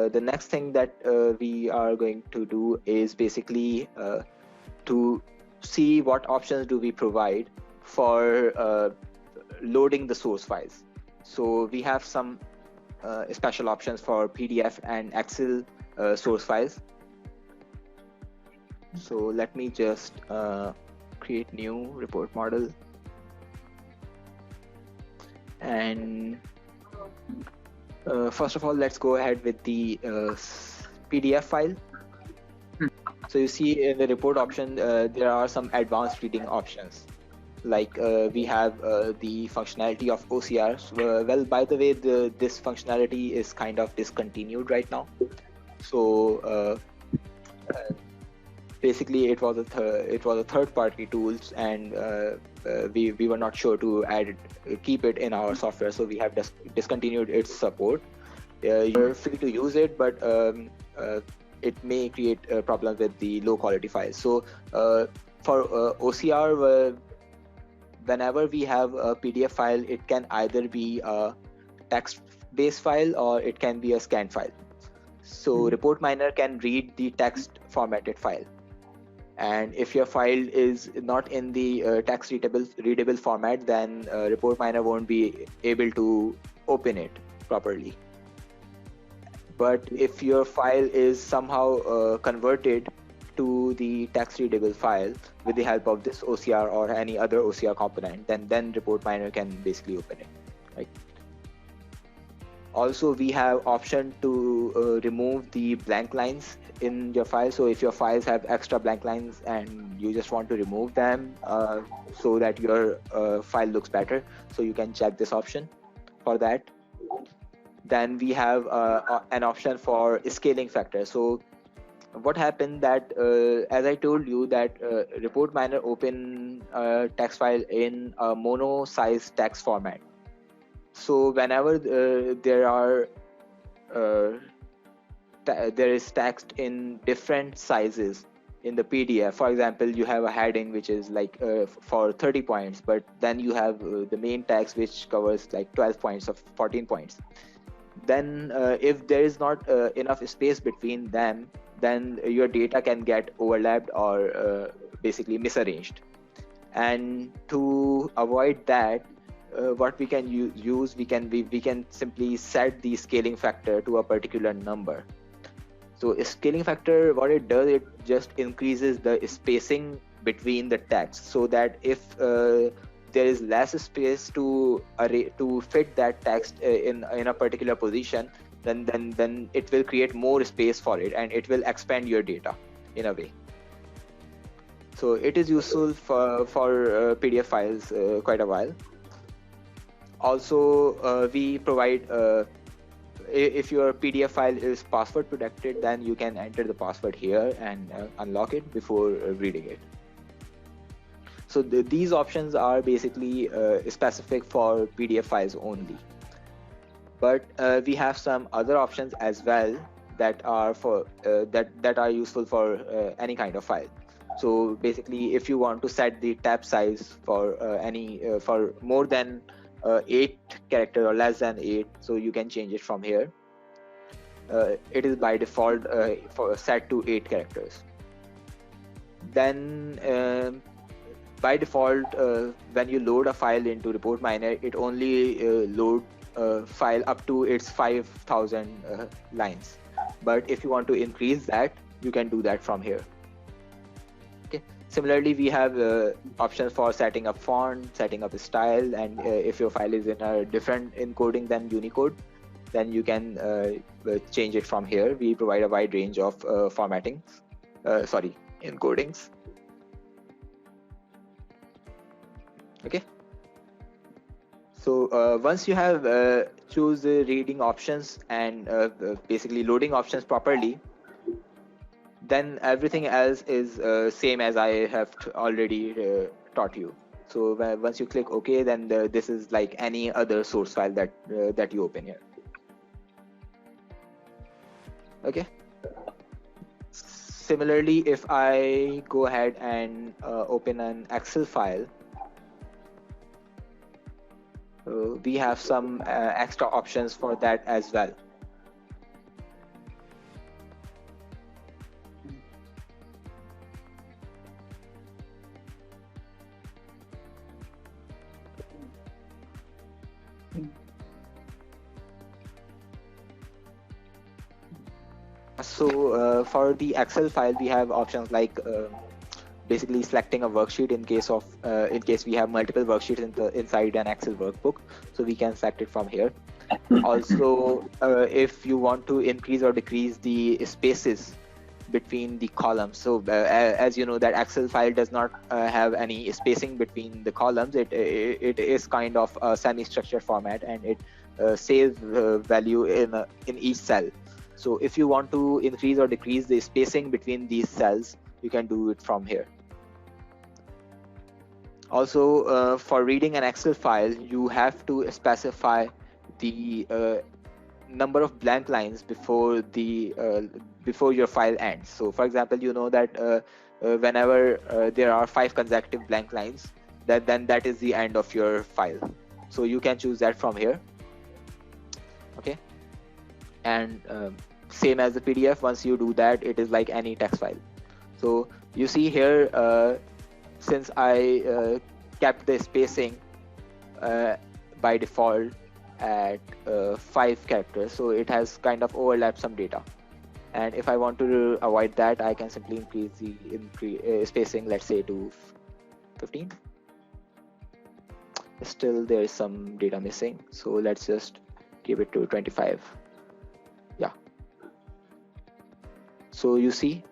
the next thing that we are going to do is basically to see what options do we provide for loading the source files. So we have some special options for PDF and Excel source files. So let me just create new report model, and first of all, let's go ahead with the PDF file. So you see in the report option, there are some advanced reading options. Like we have the functionality of OCRs. Well, by the way, this functionality is kind of discontinued right now. So basically, it was a third-party tools, and we were not sure to keep it in our software, so we have discontinued its support. You're free to use it, but it may create problems with the low-quality files. So for OCR, whenever we have a PDF file, it can either be a text-based file or it can be a scanned file. So ReportMiner can read the text formatted file. And if your file is not in the text readable format, then ReportMiner won't be able to open it properly. But if your file is somehow converted to the text readable file with the help of this OCR or any other OCR component, then ReportMiner can basically open it, right? Also, we have option to remove the blank lines in your file. So if your files have extra blank lines and you just want to remove them so that your file looks better, so you can check this option for that. Then we have an option for scaling factor. So what happened that as I told you that ReportMiner open a text file in a mono size text format. So whenever there is text in different sizes in the PDF, for example, you have a heading which is like for 30 points, but then you have the main text which covers like 12 points or 14 points. Then if there is not enough space between them, then your data can get overlapped or basically misarranged. And to avoid that, what we can use, we can simply set the scaling factor to a particular number. So a scaling factor, what it does, it just increases the spacing between the text, so that if there is less space to fit that text in a particular position, then it will create more space for it, and it will expand your data in a way. So it is useful for PDF files quite a while. Also, we provide if your PDF file is password protected, then you can enter the password here and unlock it before reading it. So these options are basically specific for PDF files only. But we have some other options as well that are for that are useful for any kind of file. So basically, if you want to set the tab size for for more than 8 characters or less than 8, so you can change it from here. It is by default set to 8 characters. Then by default, when you load a file into ReportMiner, it only load file up to its 5,000 lines. But if you want to increase that, you can do that from here. Okay. Similarly, we have options for setting up font, setting up a style, and if your file is in a different encoding than Unicode, then you can change it from here. We provide a wide range of encodings. Okay. So once you have choose the reading options and basically loading options properly, then everything else is same as I have already taught you. So once you click OK, then this is like any other source file that you open here. Okay. Similarly, if I go ahead and open an Excel file, we have some extra options for that as well. So for the Excel file, we have options like basically selecting a worksheet in case we have multiple worksheets inside an Excel workbook. So we can select it from here. Also, if you want to increase or decrease the spaces between the columns, so as you know that Excel file does not have any spacing between the columns. It is kind of a semi-structured format, and it saves value in each cell. So if you want to increase or decrease the spacing between these cells, you can do it from here. Also, for reading an Excel file, you have to specify the number of blank lines before your file ends. So for example, you know that whenever there are 5 consecutive blank lines, then that is the end of your file. So you can choose that from here. Okay, and same as the PDF, once you do that, it is like any text file. So you see here, since I kept the spacing by default at 5 characters, so it has kind of overlapped some data. And if I want to avoid that, I can simply increase the spacing, let's say to 15. Still there is some data missing, so let's just give it to 25. Yeah, so you see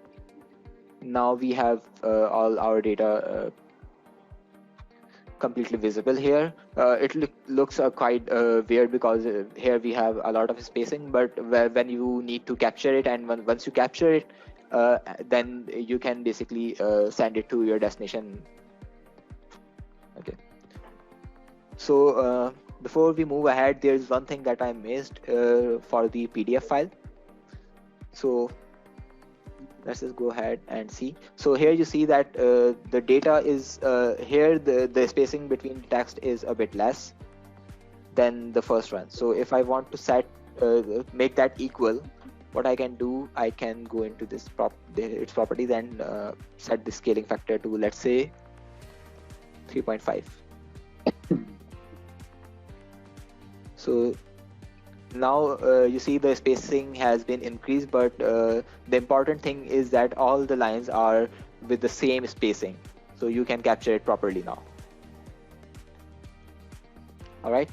now we have all our data completely visible here. It looks quite weird because here we have a lot of spacing, but when you need to capture it, and once you capture it, then you can basically send it to your destination. Okay, so before we move ahead, there is one thing that I missed for the PDF file. So let's just go ahead and see. So here you see that the data is here, the spacing between the text is a bit less than the first one. So if I want to make that equal, what I can do, I can go into this its properties and set the scaling factor to, let's say, 3.5. So now you see the spacing has been increased, but the important thing is that all the lines are with the same spacing, so you can capture it properly now. All right,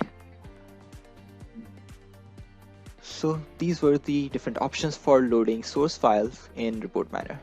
so these were the different options for loading source files in ReportMiner.